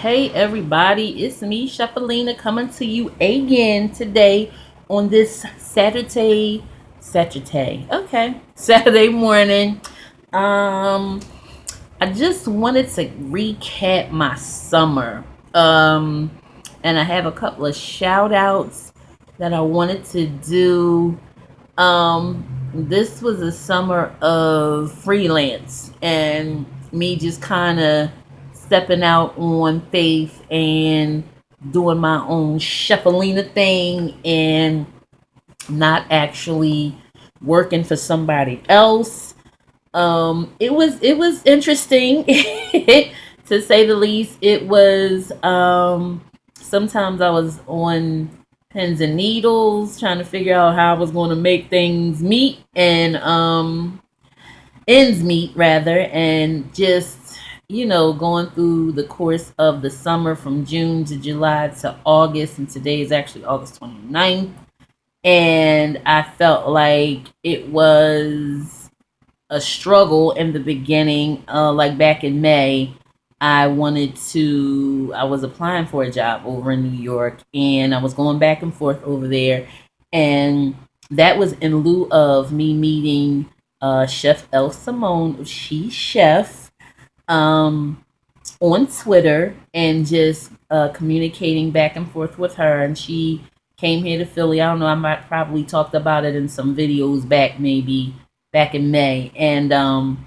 Hey everybody, it's me, Shepalina, coming to you again today on this Saturday morning. Um, I just wanted to recap my summer. Um, and I have a couple of shout outs that I wanted to do. This was a summer of freelance and me just kind of stepping out on faith and doing my own Shepalina thing and not actually working for somebody else. It was interesting to say the least. It was sometimes I was on pins and needles trying to figure out how I was going to make things meet and ends meet rather, and just going through the course of the summer from June to July to August, and today is actually August 29th. And I felt like it was a struggle in the beginning. Like back in May, I was applying for a job over in New York, and I was going back and forth over there. And that was in lieu of me meeting Chef El Simone of She Chef um, on Twitter, and just communicating back and forth with her. And she came here to Philly. I don't know, I might probably talked about it in some videos back, maybe back in May. And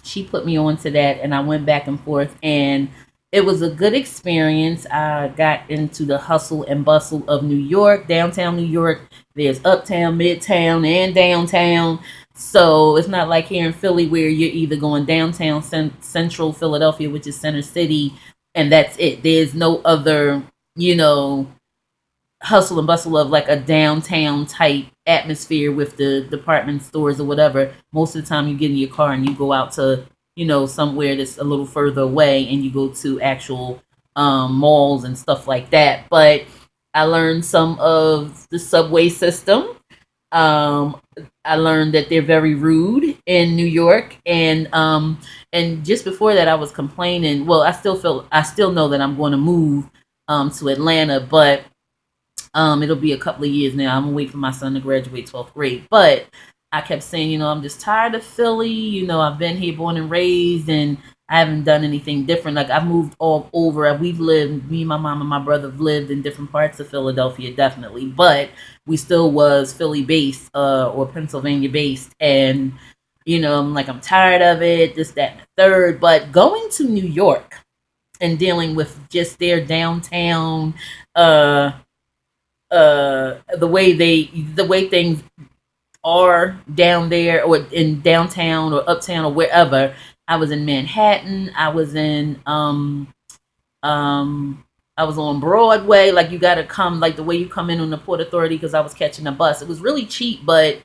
she put me on to that, and I went back and forth, and it was a good experience. I got into the hustle and bustle of New York, downtown New York. There's uptown, midtown, and downtown. So it's not like here in Philly where you're either going downtown, central Philadelphia, which is Center City, and that's it. There's no other, you know, hustle and bustle of like a downtown type atmosphere with the department stores or whatever. Most of the time you get in your car and you go out to, somewhere that's a little further away, and you go to actual malls and stuff like that. But I learned some of the subway system. um I learned that they're very rude in New York, and just before that I was complaining. Well, I still know that I'm going to move to Atlanta, but it'll be a couple of years now. I'm gonna wait for my son to graduate 12th grade. But I kept saying, I'm just tired of Philly. I've been here born and raised, and I haven't done anything different. Like, I've moved all over. We've lived, me, my mom, and my brother have lived in different parts of Philadelphia, definitely. But we still was Philly based, or Pennsylvania based. And, I'm like, I'm tired of it, this, that, and the third. But going to New York and dealing with just their downtown, uh the way things are down there, or in downtown or uptown or wherever. I was in Manhattan. I was on Broadway. Like, you got to come, like the way you come in on the Port Authority, because I was catching a bus. It was really cheap, but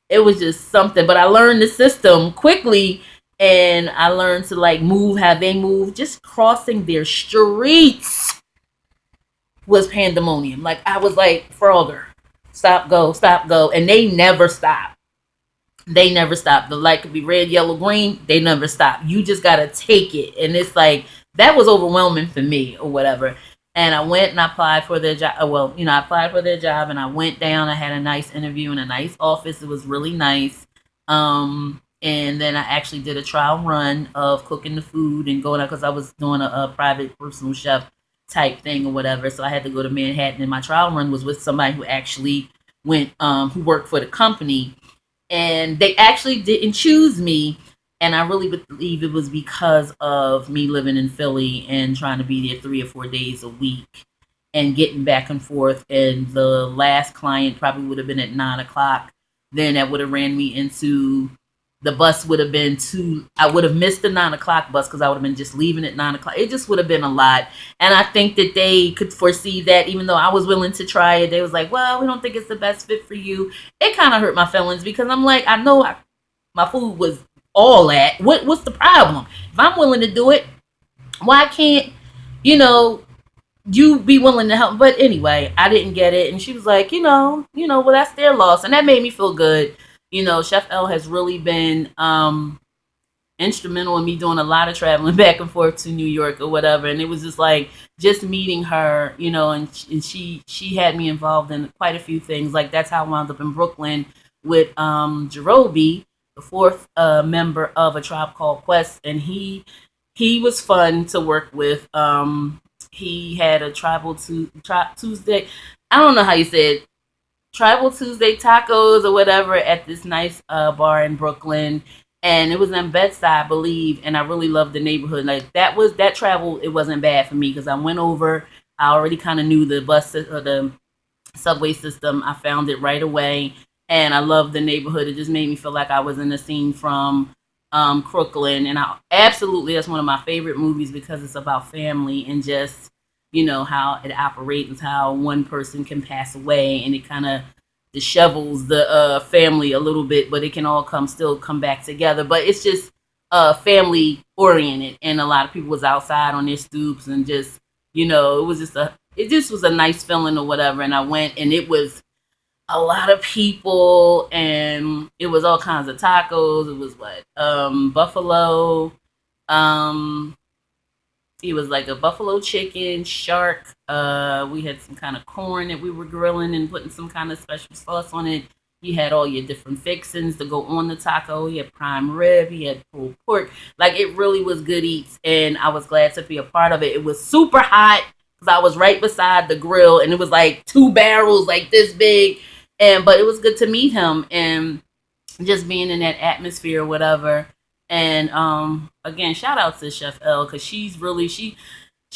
it was just something. But I learned the system quickly, and I learned to like move how they move. Just crossing their streets was pandemonium. Like, I was like, Frogger, stop, go. And they never stop. They never stop. The light could be red, yellow, green. They never stop. You just gotta take it. And it's like, that was overwhelming for me or whatever. And I went and I applied for their job. Well, I applied for their job, and I went down. I had a nice interview in a nice office. It was really nice. And then I actually did a trial run of cooking the food and going out, because I was doing a private personal chef type thing or whatever. So I had to go to Manhattan, and my trial run was with somebody who actually who worked for the company, and they actually didn't choose me. And I really believe it was because of me living in Philly and trying to be there 3 or 4 days a week and getting back and forth. And the last client probably would have been at 9 o'clock. Then that would have ran me into, the bus would have been too, I would have missed the 9 o'clock bus, because I would have been just leaving at 9 o'clock. It just would have been a lot. And I think that they could foresee that, even though I was willing to try it. They was like, well, we don't think it's the best fit for you. It kind of hurt my feelings, because I'm like, I know my food was all that. What's the problem? If I'm willing to do it, why can't, you know, you be willing to help? But anyway, I didn't get it. And she was like, well, that's their loss. And that made me feel good. Chef L has really been instrumental in me doing a lot of traveling back and forth to New York or whatever. And it was just like just meeting her, and she had me involved in quite a few things. Like that's how I wound up in Brooklyn with Jerobi, the fourth member of A Tribe Called Quest, and he was fun to work with. He had a Tuesday. I don't know how you said Tribal Tuesday tacos or whatever at this nice bar in Brooklyn, and it was in Bed-Stuy, I believe. And I really loved the neighborhood. Like that travel. It wasn't bad for me because I went over. I already kind of knew the the subway system. I found it right away, and I loved the neighborhood. It just made me feel like I was in the scene from Crooklyn, and I absolutely that's one of my favorite movies because it's about family and just how it operates, how one person can pass away, and it kind of dishevels the family a little bit, but it can all still come back together. But it's just family oriented, and a lot of people was outside on their stoops and just it just was a nice feeling or whatever. And I went, and it was a lot of people, and it was all kinds of tacos. It was what buffalo. Um, it was like a buffalo chicken, shark. We had some kind of corn that we were grilling and putting some kind of special sauce on it. He had all your different fixings to go on the taco. He had prime rib. He had pulled pork. Like it really was good eats, and I was glad to be a part of it. It was super hot because I was right beside the grill, and it was like two barrels like this big, and but it was good to meet him and just being in that atmosphere or whatever. And again, shout out to Chef L because she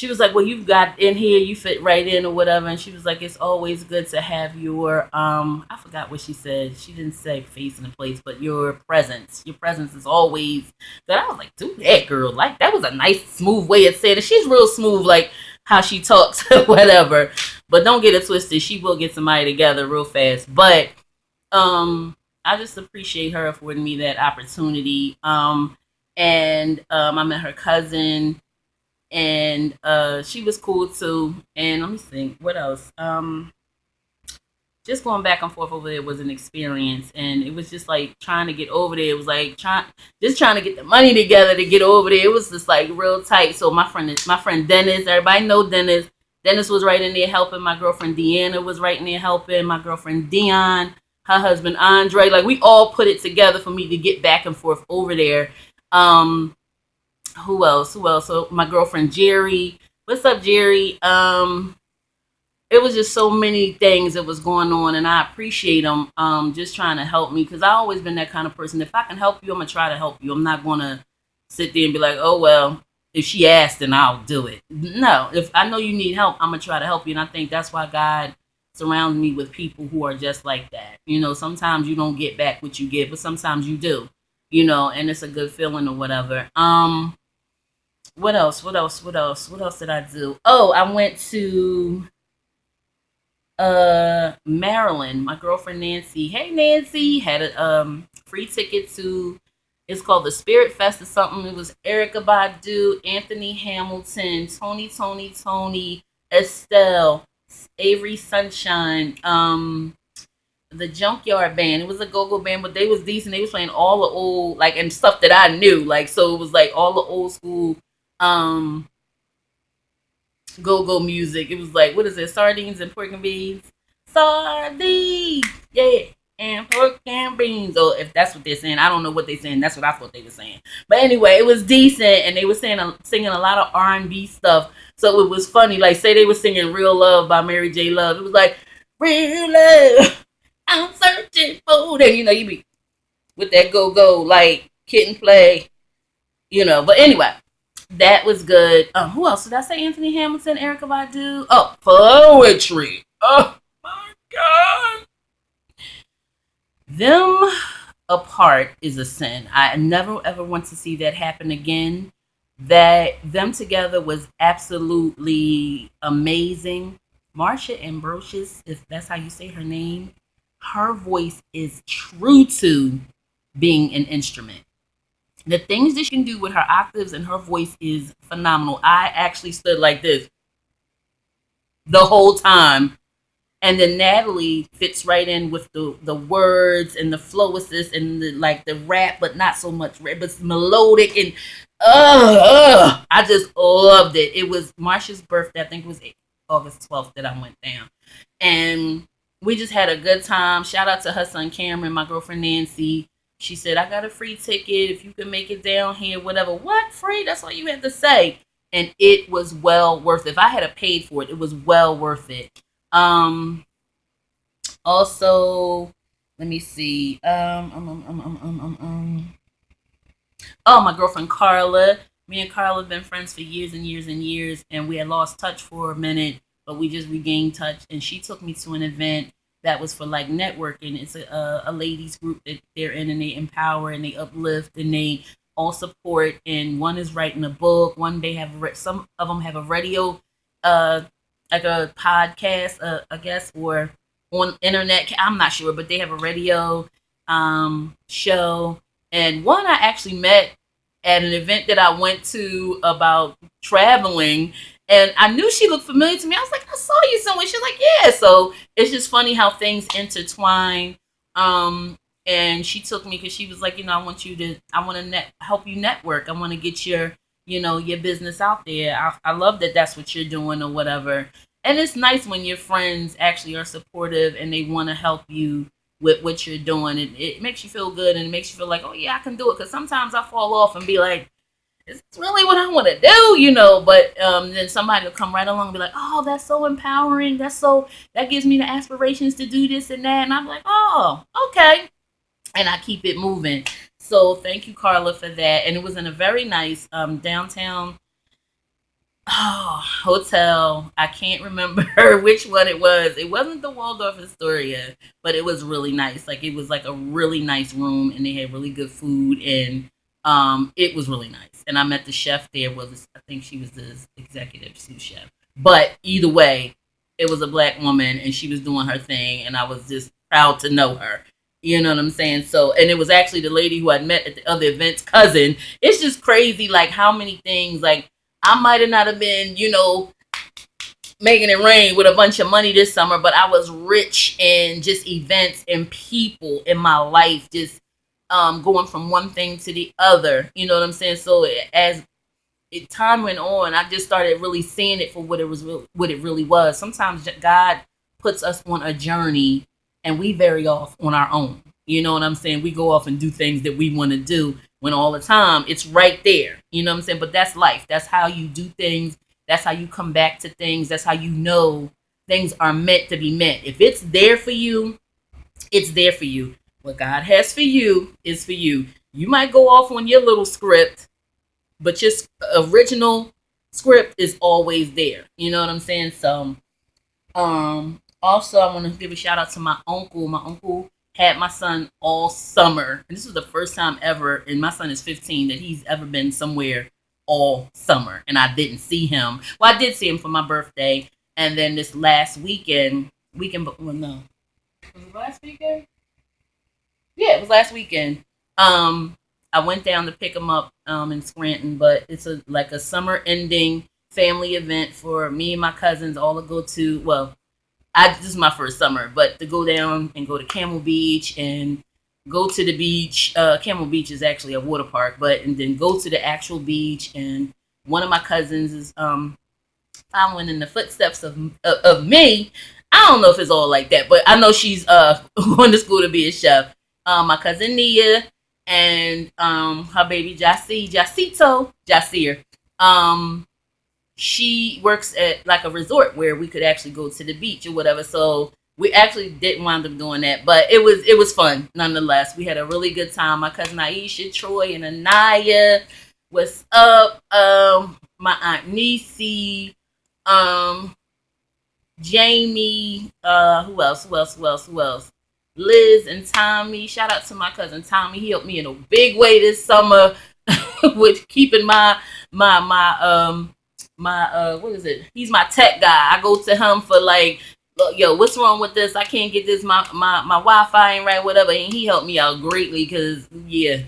was like, well, you've got in here, you fit right in or whatever. And she was like, it's always good to have your I forgot what she said. She didn't say face in the place, but your presence. Your presence is always good. I was like, do that, girl. Like that was a nice, smooth way of saying it. She's real smooth, like how she talks, whatever. But don't get it twisted. She will get somebody together real fast. But I just appreciate her affording me that opportunity. And I met her cousin, and she was cool too. And let me think, what else? Just going back and forth over there was an experience, and it was just like trying to get over there. It was like trying to get the money together to get over there. It was just like real tight. So my friend Dennis, everybody know Dennis. Dennis was right in there helping. My girlfriend Deanna was right in there helping. My girlfriend Dion, her husband Andre. Like we all put it together for me to get back and forth over there. Um, who else? Who else? So my girlfriend Jerry. What's up, Jerry? It was just so many things that was going on, and I appreciate them just trying to help me because I always been that kind of person. If I can help you, I'm gonna try to help you. I'm not gonna sit there and be like, oh well, if she asked, then I'll do it. No, if I know you need help, I'm gonna try to help you, and I think that's why God surrounds me with people who are just like that. Sometimes you don't get back what you get, but sometimes you do. And it's a good feeling or whatever. What else? What else? What else? What else did I do? Oh, I went to Maryland. My girlfriend Nancy, hey Nancy, had a free ticket to, it's called the Spirit Fest or something. It was Erica Badu, Anthony Hamilton, Tony, Estelle, Avery Sunshine, the Junkyard Band. It was a go-go band, but they was decent. They was playing all the old like and stuff that I knew. Like so it was like all the old school um go-go music. It was like, what is it? Sardines and pork and beans. Sardines, yeah, and pork and beans. Or if that's what they're saying, I don't know what they're saying. That's what I thought they were saying. But anyway, it was decent, and they were singing a lot of R&B stuff. So it was funny. Like, say they were singing "Real Love" by Mary J. Love. It was like, "Real love, I'm searching for." And you be with that go-go like kid and play. But anyway, that was good. Who else did I say? Anthony Hamilton, Erica Badu. Oh, poetry. Oh my god. Them apart is a sin. I never ever want to see that happen again. That them together was absolutely amazing. Marsha Ambrosius, if that's how you say her name, her voice is true to being an instrument. The things that she can do with her octaves and her voice is phenomenal. I actually stood like this the whole time And then Natalie fits right in with the words and the flow assist and the like the rap, but not so much rap, but it's melodic and I just loved it. It was Marsha's birthday. I think it was August 12th that I went down, and we just had a good time. Shout out to her son Cameron, my girlfriend Nancy. She said, I got a free ticket if you can make it down here, whatever. What? Free? That's all you had to say. And it was well worth it. If I had paid for it, it was well worth it. Um, Also, let me see. Oh, my girlfriend Carla. Me and Carla have been friends for years and years and years, and we had lost touch for a minute, but we just regained touch. And she took me to an event that was for like networking. It's a ladies group that they're in, and they empower and they uplift and they all support. And one is writing a book. One they have some of them have a radio, uh, like a podcast, I guess, or on internet. I'm not sure, but they have a radio show. And one I actually met at an event that I went to about traveling. And I knew she looked familiar to me. I was like, I saw you somewhere. She's like, yeah. So it's just funny how things intertwine. And she took me because she was like, I want to help you network. I want to get your business out there. I love that that's what you're doing or whatever. And it's nice when your friends actually are supportive and they want to help you with what you're doing. It makes you feel good and it makes you feel like, oh yeah, I can do it. Because sometimes I fall off and be like, is this really what I want to do? But then somebody will come right along and be like, oh, that's so empowering. That gives me the aspirations to do this and that. And I'm like, oh, okay. And I keep it moving. So thank you, Carla, for that. And it was in a very nice downtown hotel. I can't remember which one it was. It wasn't the Waldorf Astoria, but it was really nice. Like it was like a really nice room, and they had really good food, and it was really nice. And I met the chef there. I think she was the executive sous chef. But either way, it was a black woman, and she was doing her thing, and I was just proud to know her. You know what I'm saying? So, and it was actually the lady who I'd met at the other event's cousin. It's just crazy, like how many things, like I might have not have been, making it rain with a bunch of money this summer, but I was rich in just events and people in my life, just going from one thing to the other. You know what I'm saying? So as time went on, I just started really seeing it for what it really was. Sometimes God puts us on a journey, and we vary off on our own. You know what I'm saying? We go off and do things that we want to do when all the time it's right there. You know what I'm saying? But that's life. That's how you do things. That's how you come back to things. That's how you know things are meant to be met. If it's there for you, it's there for you. What God has for you is for you. You might go off on your little script, but your original script is always there. You know what I'm saying? So, also, I want to give a shout out to my uncle. My uncle had my son all summer. And this was the first time ever, and my son is 15, that he's ever been somewhere all summer. And I didn't see him. Well, I did see him for my birthday. And then this last well, no. Was it last weekend? Yeah, it was last weekend. I went down to pick him up in Scranton, but it's like a summer ending family event for me and my cousins all to go to. Well, this is my first summer, but to go down and go to Camel Beach and go to the beach. Camel Beach is actually a water park, and then go to the actual beach. And one of my cousins is following in the footsteps of me. I don't know if it's all like that, but I know she's going to school to be a chef. My cousin Nia and her baby Jasir. She works at like a resort where we could actually go to the beach or whatever. So we actually didn't wind up doing that, but it was fun nonetheless. We had a really good time. My cousin Aisha, Troy, and Anaya. What's up? My aunt Nisi, Jamie. Who else? Who else? Liz and Tommy. Shout out to my cousin Tommy. He helped me in a big way this summer with keeping my what is it? He's my tech guy. I go to him for like, look, yo, what's wrong with this? I can't get this. My Wi-Fi ain't right, whatever. And he helped me out greatly because yeah,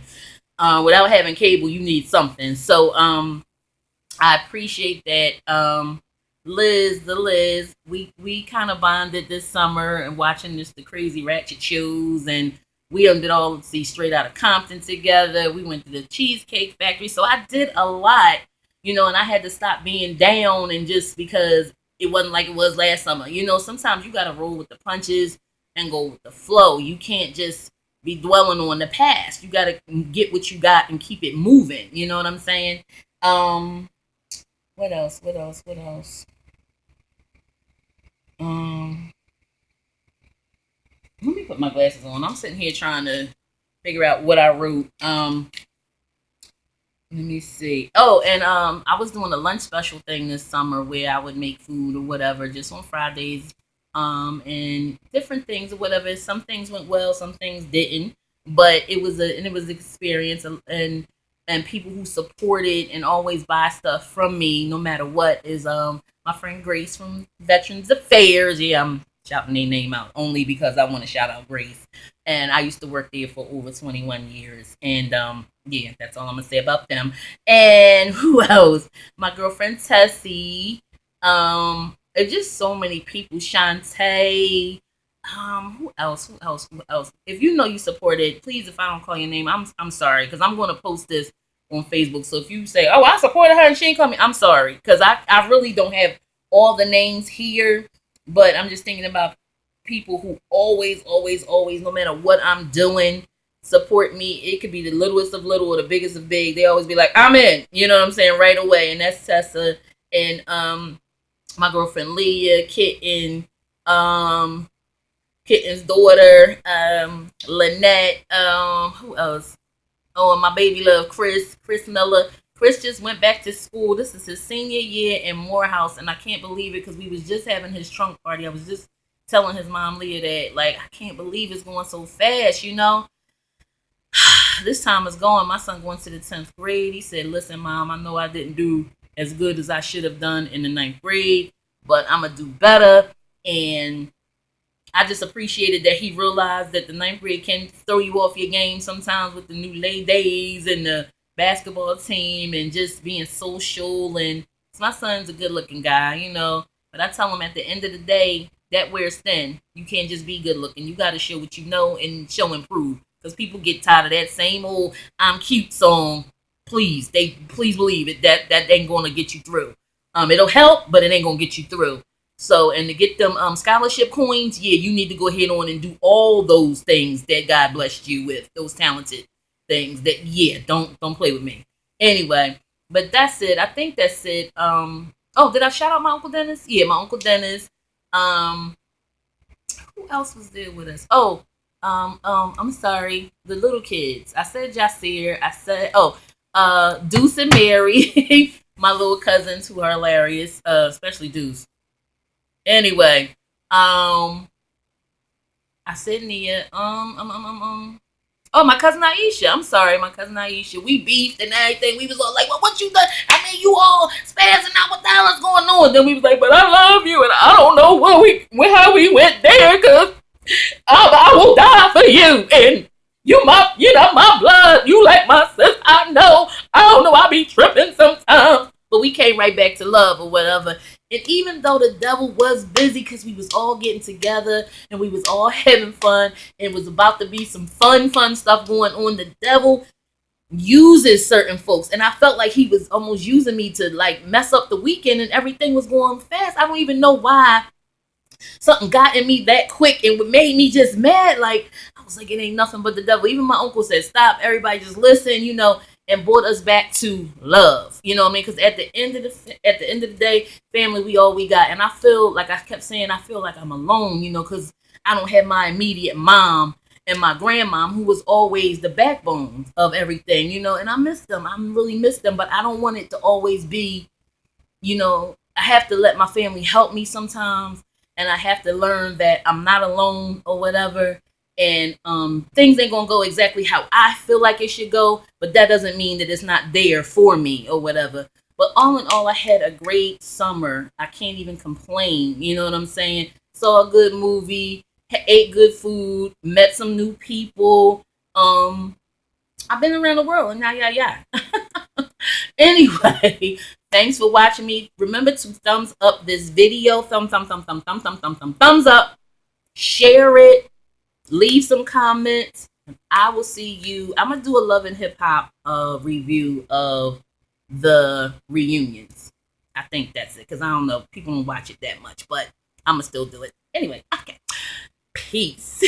without having cable, you need something. So I appreciate that. Liz, we kind of bonded this summer and watching the crazy ratchet shows, and we did all see Straight Out of Compton together. We went to the Cheesecake Factory, so I did a lot, and I had to stop being down and just because it wasn't like it was last summer. Sometimes you gotta roll with the punches and go with the flow. You can't just be dwelling on the past. You gotta get what you got and keep it moving. You know what I'm saying? Um, what else? What else? What else? Um, Let me put my glasses on. I'm sitting here trying to figure out what I wrote. Let me see. Oh, and I was doing a lunch special thing this summer where I would make food or whatever just on Fridays, and different things or whatever. Some things went well, some things didn't, but it was an experience, and people who supported and always buy stuff from me no matter what is my friend Grace from Veterans Affairs. Yeah, I'm shouting their name out only because I want to shout out Grace. And I used to work there for over 21 years. And yeah, that's all I'm gonna say about them. And who else? My girlfriend Tessie. It's just so many people. Shantae. Who else? Who else? Who else? If you know you support it, please. If I don't call your name, I'm sorry because I'm gonna post this on Facebook. So if you say, "Oh, I supported her and she ain't call me," I'm sorry because I really don't have all the names here, but I'm just thinking about people who always, always, always, no matter what I'm doing, support me. It could be the littlest of little or the biggest of big. They always be like, "I'm in." You know what I'm saying? Right away. And that's Tessa and my girlfriend Leah, um Kitten's daughter, Lynette, who else? Oh, and my baby love Chris Miller. Chris just went back to school. This is his senior year in Morehouse, and I can't believe it because we was just having his trunk party. I was just telling his mom Leah that like I can't believe it's going so fast. This time is going. My son going to the 10th grade. He said, "Listen, mom, I know I didn't do as good as I should have done in the ninth grade, but I'm gonna do better." And I just appreciated that he realized that the ninth grade can throw you off your game sometimes with the new lay days and the basketball team and just being social. And my son's a good looking guy. But I tell him at the end of the day, that wears thin. You can't just be good looking. You got to show what you know and show and prove. Because people get tired of that same old "I'm cute" song. Please believe it. That ain't gonna get you through. It'll help, but it ain't gonna get you through. So, and to get them scholarship coins, yeah, you need to go ahead on and do all those things that God blessed you with, those talented things. That yeah, don't play with me. Anyway, but that's it. I think that's it. Oh, did I shout out my Uncle Dennis? Yeah, my Uncle Dennis. Um, who else was there with us? Oh, I'm sorry, the little kids. I said Jasir. I said Deuce and Mary, my little cousins who are hilarious. Especially Deuce. Anyway, I said Nia. Oh, my cousin Aisha. I'm sorry, my cousin Aisha. We beefed and everything. We was all like, "Well, what you done? I mean, you all spazzing out. What the hell is going on?" Then we was like, "But I love you, and I don't know how we went there, cause I will die for you, and my blood. You like my sis. I know. I don't know. I be tripping sometimes." But we came right back to love or whatever. And even though the devil was busy because we was all getting together and we was all having fun, and it was about to be some fun stuff going on, the devil uses certain folks. And I felt like he was almost using me to like mess up the weekend and everything was going fast. I don't even know why something got in me that quick and what made me just mad. Like I was like, it ain't nothing but the devil. Even my uncle said, "Stop, everybody, just listen," and brought us back to love. You know what I mean? Because at the end of the day, family, we all we got. And I feel like I kept saying, I feel like I'm alone, because I don't have my immediate mom and my grandmom who was always the backbone of everything. And I miss them. I really miss them, but I don't want it to always be, I have to let my family help me sometimes, and I have to learn that I'm not alone or whatever. And things ain't gonna go exactly how I feel like it should go, but that doesn't mean that it's not there for me or whatever. But all in all, I had a great summer. I can't even complain. You know what I'm saying? Saw a good movie, ate good food, met some new people. I've been around the world, and yeah. Anyway, Thanks for watching me. Remember to thumbs up this video. Thumbs up. Share it. Leave some comments. I will see you. I'm gonna do a Love and Hip Hop review of the reunions. I think that's it because I don't know, people don't watch it that much, but I'm gonna still do it anyway. Okay, peace.